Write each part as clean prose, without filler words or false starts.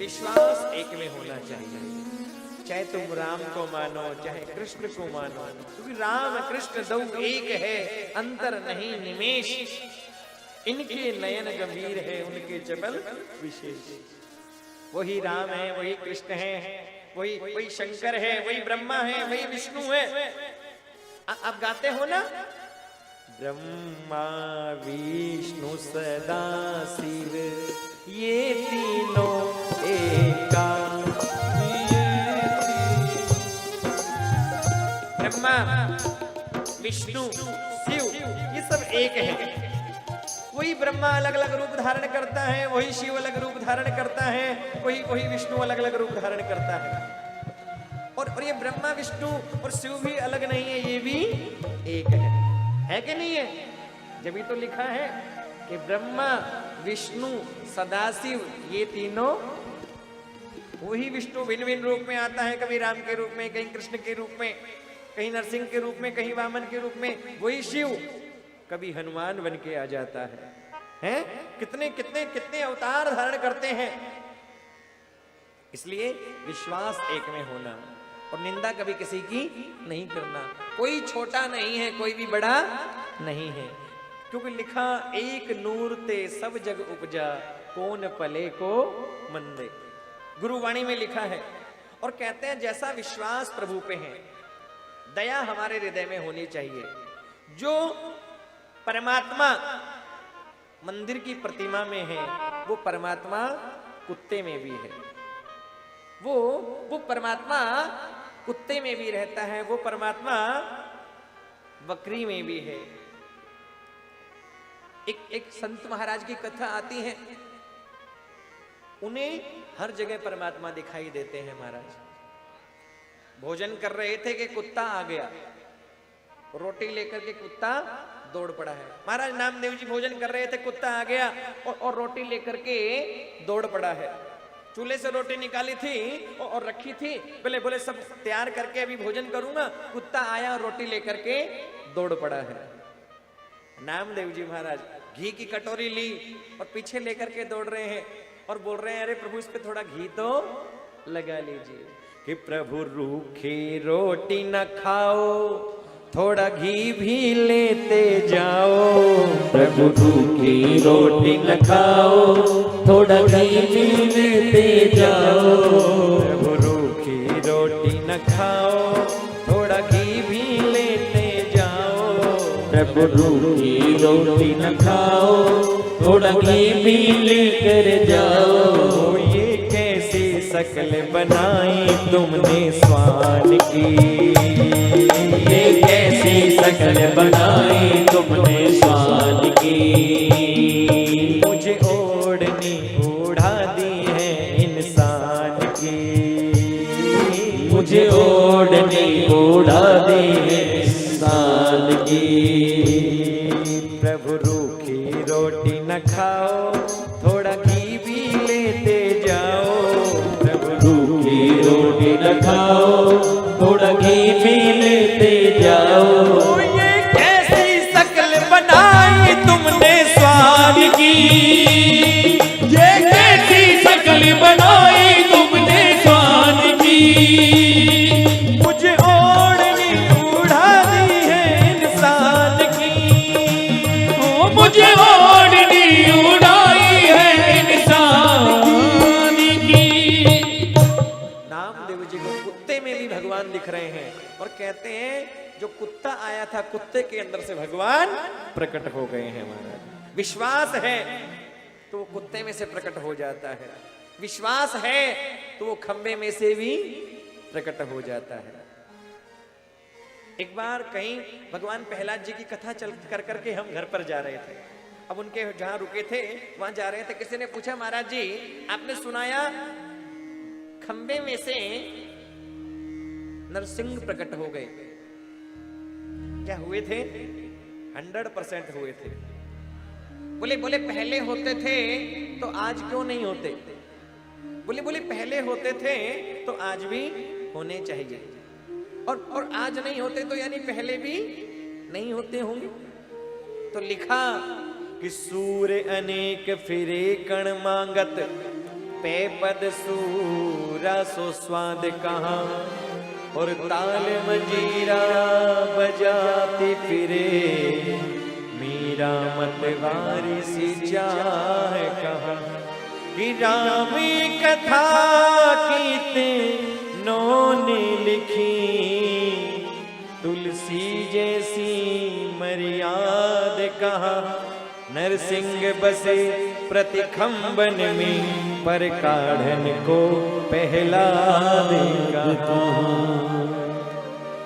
विश्वास एक में होना चाहिए। चाहे तुम राम को मानो चाहे कृष्ण को मानो, क्योंकि राम कृष्ण दो एक है, अंतर नहीं निमेष। इनके नयन गंभीर है, उनके चपल विशेष। वही राम है, वही कृष्ण है, वही शंकर है, वही ब्रह्मा है, वही विष्णु है। आप गाते हो ना, ब्रह्मा विष्णु सदा शिव ये तीनों एका। ब्रह्मा विष्णु शिव ये सब एक है। वही ब्रह्मा अलग अलग रूप धारण करता है, वही शिव अलग रूप धारण करता है, वही विष्णु अलग अलग रूप धारण करता है। और ये ब्रह्मा विष्णु और शिव भी अलग नहीं है, ये भी एक है कि नहीं है? जब ही तो लिखा है कि ब्रह्मा विष्णु सदाशिव ये तीनों। वही विष्णु भिन्न भिन्न रूप में आता है, कभी राम के रूप में, कहीं कृष्ण के रूप में, कहीं नरसिंह के रूप में, कहीं वामन के रूप में। वही शिव कभी हनुमान बन के आ जाता है? कितने कितने कितने अवतार धारण करते हैं। इसलिए विश्वास एक में होना और निंदा कभी किसी की नहीं करना। कोई छोटा नहीं है, कोई भी बड़ा नहीं है, क्योंकि लिखा एक नूर ते सब जग उपजा, कौन पले को मंदे। गुरुवाणी में लिखा है। और कहते हैं जैसा विश्वास प्रभु पे है, दया हमारे हृदय में होनी चाहिए। जो परमात्मा मंदिर की प्रतिमा में है, वो परमात्मा कुत्ते में भी है। वो परमात्मा कुत्ते में भी रहता है, वो परमात्मा बकरी में भी है। एक संत महाराज की कथा आती है, उन्हें हर जगह परमात्मा दिखाई देते हैं। महाराज भोजन कर रहे थे कि कुत्ता आ गया, रोटी लेकर के कुत्ता दौड़ पड़ा है। महाराज नामदेव जी भोजन कर रहे थे, कुत्ता आ गया और रोटी लेकर के दौड़ पड़ा है। चूल्हे से रोटी निकाली थी और रखी थी, बोले सब तैयार करके अभी भोजन करूंगा। कुत्ता आया और रोटी लेकर के दौड़ पड़ा है। नामदेव जी महाराज घी की कटोरी ली और पीछे लेकर के दौड़ रहे हैं और बोल रहे हैं, अरे प्रभु इस पे थोड़ा घी तो लगा लीजिए। कि प्रभु रूखी रोटी न खाओ, थोड़ा घी भी लेते जाओ। प्रभु रूखी रोटी न खाओ, थोड़ा घी भी लेते जाओ। प्रभु रूखी रोटी न खाओ, थोड़ा घी भी लेते जाओ। प्रभु रूखी रोटी न खाओ, थोड़ा घी भी लेकर जाओ। ये कैसी शक्ल बनाई तुमने स्वान की, ये कैसी शक्ल बनाई तुमने स्वान की। मुझे ओढ़नी उड़ा दी है इंसान की, मुझे ओढ़नी उड़ा दी है इंसान की। प्रभु रूखी रोटी न खाओ, थोड़ा घी भी लेते जाओ। प्रभु रूखी रोटी न खाओ, थोड़ा घी भी लेते जाओ। ये कैसी शक्ल बनाई तुमने स्वान की, ये कैसी शक्ल बनाई तुमने स्वान की। मुझे ओढ़नी उड़ा दी है इंसान की। ओ मुझे ओढ़नी उड़ाई है इंसान की। नामदेव जी को कुत्ते में भी भगवान दिख रहे हैं और कहते हैं जो कुत्ता आया था, कुत्ते के अंदर से भगवान प्रकट हो गए हैं। महाराज विश्वास है तो वो कुत्ते में से प्रकट हो जाता है, विश्वास है तो वो खंबे में से भी प्रकट हो जाता है। एक बार कहीं भगवान प्रहलाद जी की कथा चल कर करके हम घर पर जा रहे थे। अब उनके जहां रुके थे वहां जा रहे थे। किसी ने पूछा, महाराज जी आपने सुनाया खंबे में से नरसिंह प्रकट हो गए, क्या हुए थे? 100% हुए थे। बोले पहले होते थे तो आज क्यों नहीं होते? बोले पहले होते थे तो आज भी होने चाहिए, और आज नहीं होते तो यानी पहले भी नहीं होते होंगे। तो लिखा कि सूर्य अनेक फिरे कण मांगत, पे पद सूरा सो स्वाद कहाँ, और ताल मंजीरा बजाती फिरे, मीरा मतवारी सी चाह कहाँ। कि रामी कथा कीते नौने लिखी, तुलसी जैसी मर्याद कहाँ। नरसिंह बसे प्रतिखंबन में, पर काढ़न को पहला देगा।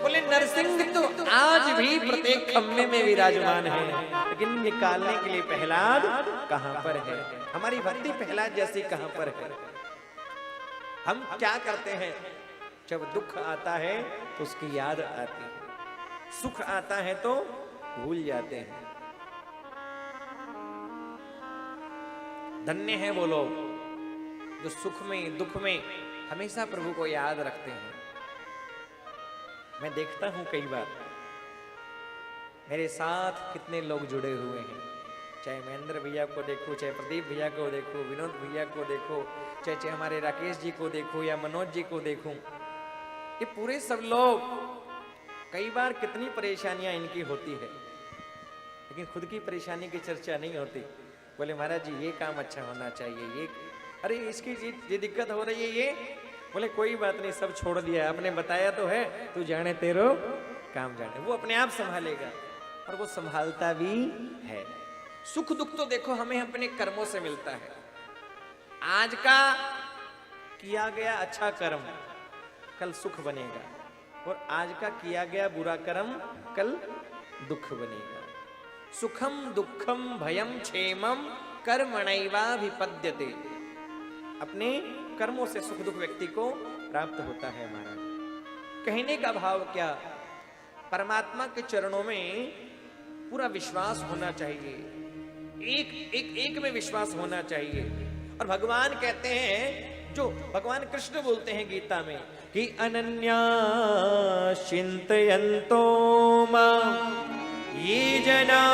बोले नरसिंह तो आज भी प्रत्येक खंबे में विराजमान है, लेकिन निकालने के लिए प्रहलाद कहां पर है? हमारी भक्ति प्रहलाद जैसी कहां पर है? हम क्या करते हैं? जब दुख आता है तो उसकी याद आती है, सुख आता है तो भूल जाते हैं। धन्य है वो लोग जो सुख में दुख में हमेशा प्रभु को याद रखते हैं। मैं देखता हूं कई बार मेरे साथ कितने लोग जुड़े हुए हैं, चाहे महेंद्र भैया को देखो, चाहे प्रदीप भैया को देखो, विनोद भैया को देखो, चाहे हमारे राकेश जी को देखो या मनोज जी को देखो, ये पूरे सब लोग कई बार कितनी परेशानियां इनकी होती है, लेकिन खुद की परेशानी की चर्चा नहीं होती। बोले महाराज जी ये काम अच्छा होना चाहिए, ये अरे इसकी ये दिक्कत हो रही है, ये बोले कोई बात नहीं, सब छोड़ दिया, आपने बताया तो है, तू जाने तेरो काम जाने। वो अपने आप संभालेगा और वो संभालता भी है। सुख दुख तो देखो हमें अपने कर्मों से मिलता है। आज का किया गया अच्छा कर्म कल सुख बनेगा, और आज का किया गया बुरा कर्म कल दुख बनेगा। सुखम दुखम भयम क्षेमम कर्मणैवाभिपद्यते। अपने कर्मों से सुख दुख व्यक्ति को प्राप्त होता है। महाराज कहने का भाव क्या, परमात्मा के चरणों में पूरा विश्वास होना चाहिए, एक में विश्वास होना चाहिए। और भगवान कहते हैं, जो भगवान कृष्ण बोलते हैं गीता में कि अनन्या चिंतयन्तो मां ये जना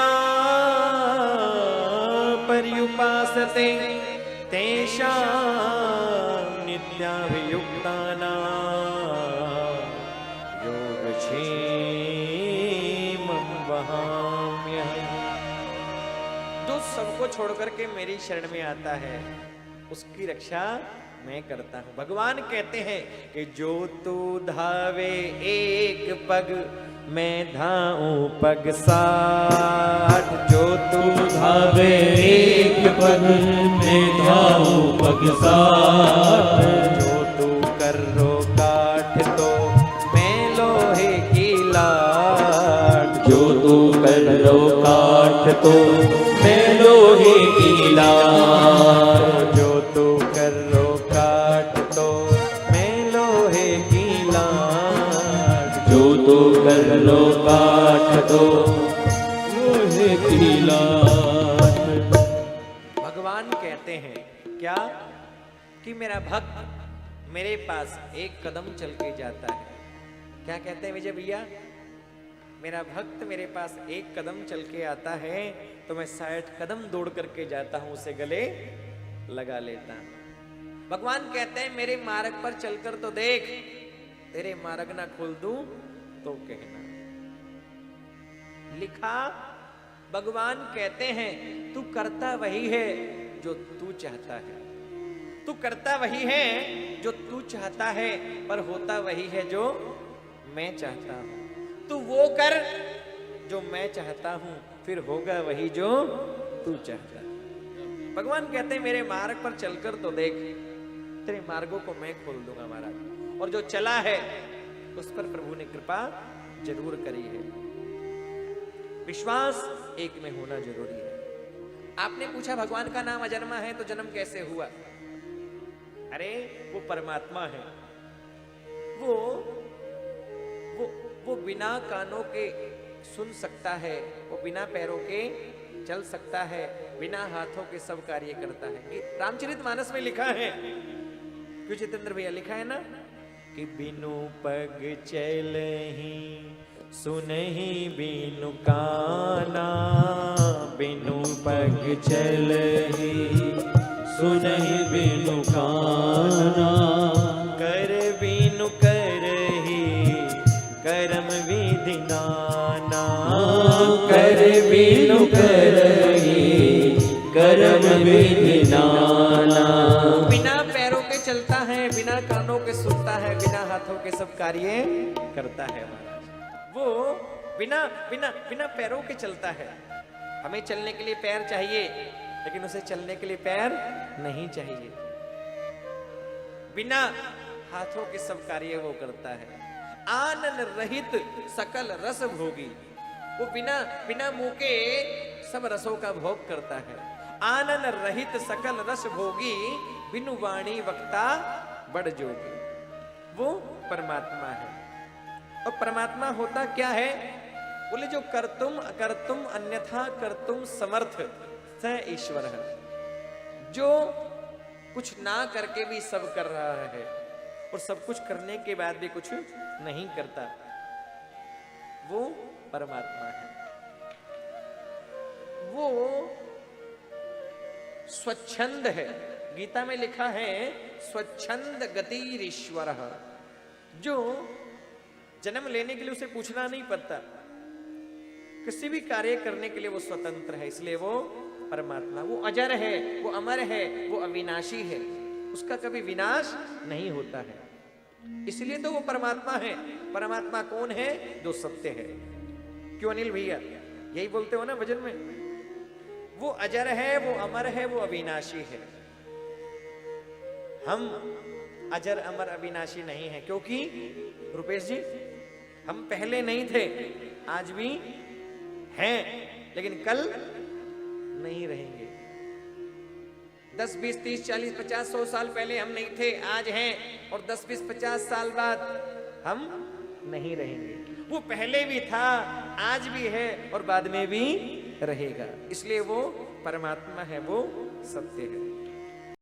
पर्युपासते, तेषां नित्याभियुक्तानां योगक्षेमं वहाम्यहम्। जो सबको छोड़कर के मेरी शरण में आता है उसकी रक्षा मैं करता हूं। भगवान कहते हैं कि जो तू धावे एक पग, मैं धाऊं पग 60। जो तू धावे एक पग, मैं धाऊं पग 60। जो तू कर्रो काठ तो मैं लोहे की लाट। जो तू कर्रो काठ तो मैं लोहे की लाट। जो तू कर्रो काठ तो मैं लोहे की लाट। जो तू कर्रो काठ तो लोहे की लाट। भगवान कहते हैं क्या कि मेरा भक्त मेरे पास एक कदम चल के जाता है। क्या कहते हैं विजय भैया? मेरा भक्त मेरे पास एक कदम चल के आता है तो मैं 60 कदम दौड़ करके जाता हूं, उसे गले लगा लेता हूं। भगवान कहते हैं मेरे मार्ग पर चलकर तो देख, तेरे मार्ग ना खोल दूं तो कहना। लिखा भगवान कहते हैं तू करता वही है जो तू चाहता है। तू करता वही है जो तू चाहता है, पर होता वही है जो मैं चाहता हूं। तू वो कर जो मैं चाहता हूं, फिर होगा वही जो तू चाहता है। भगवान कहते हैं मेरे मार्ग पर चलकर तो देख, तेरे मार्गों को मैं खोल दूंगा महाराज। और जो चला है उस पर प्रभु ने कृपा जरूर करी है। विश्वास एक में होना जरूरी है। आपने पूछा भगवान का नाम अजन्मा है तो जन्म कैसे हुआ? अरे वो परमात्मा है। वो बिना कानों के सुन सकता है, वो बिना पैरों के चल सकता है, बिना हाथों के सब कार्य करता है। रामचरितमानस में लिखा है, क्यों जितेंद्र भैया लिखा है ना कि बिनु पग चलहि सुनहि बिनु काना। बिनु पग चलहि सुनहि बिनु काना। कर बिनु करहि करम विधि नाना। कर बिनु करहि करम विधि नाना। बिना पैरों के चलता है, बिना कानों के सुनता है, बिना हाथों के सब कार्य करता है महाराज। वो बिना बिना बिना पैरों के चलता है। हमें चलने के लिए पैर चाहिए, लेकिन उसे चलने के लिए पैर नहीं चाहिए। बिना हाथों के सब कार्य वो करता है। आनन रहित सकल रस भोगी, वो बिना बिना मुंह के सब रसों का भोग करता है। आनन रहित सकल रस भोगी, बिनु वाणी वक्ता बड़ जोगी। वो परमात्मा है। और परमात्मा होता क्या है? बोले जो कर्तुम अकर्तुम अन्यथा कर्तुम समर्थ स ईश्वर है। जो कुछ ना करके भी सब कर रहा है और सब कुछ करने के बाद भी कुछ नहीं करता, वो परमात्मा है। वो स्वच्छंद है। गीता में लिखा है स्वच्छंद गतिरीश्वर। जो जन्म लेने के लिए उसे पूछना नहीं पड़ता, किसी भी कार्य करने के लिए वो स्वतंत्र है, इसलिए वो परमात्मा। वो अजर है, वो अमर है, वो अविनाशी है, उसका कभी विनाश नहीं होता है, इसलिए तो वो परमात्मा है। परमात्मा कौन है? जो सत्य है। क्यों अनिल भैया यही बोलते हो ना भजन में? वो अजर है, वो अमर है, वो अविनाशी है। हम अजर अमर अविनाशी नहीं है, क्योंकि रुपेश जी हम पहले नहीं थे, आज भी हैं, लेकिन कल नहीं रहेंगे। 10, 20, 30, 40, 50, 100 साल पहले हम नहीं थे, आज हैं, और 10, 20, 50 साल बाद हम नहीं रहेंगे। वो पहले भी था, आज भी है, और बाद में भी रहेगा। इसलिए वो परमात्मा है, वो सत्य है।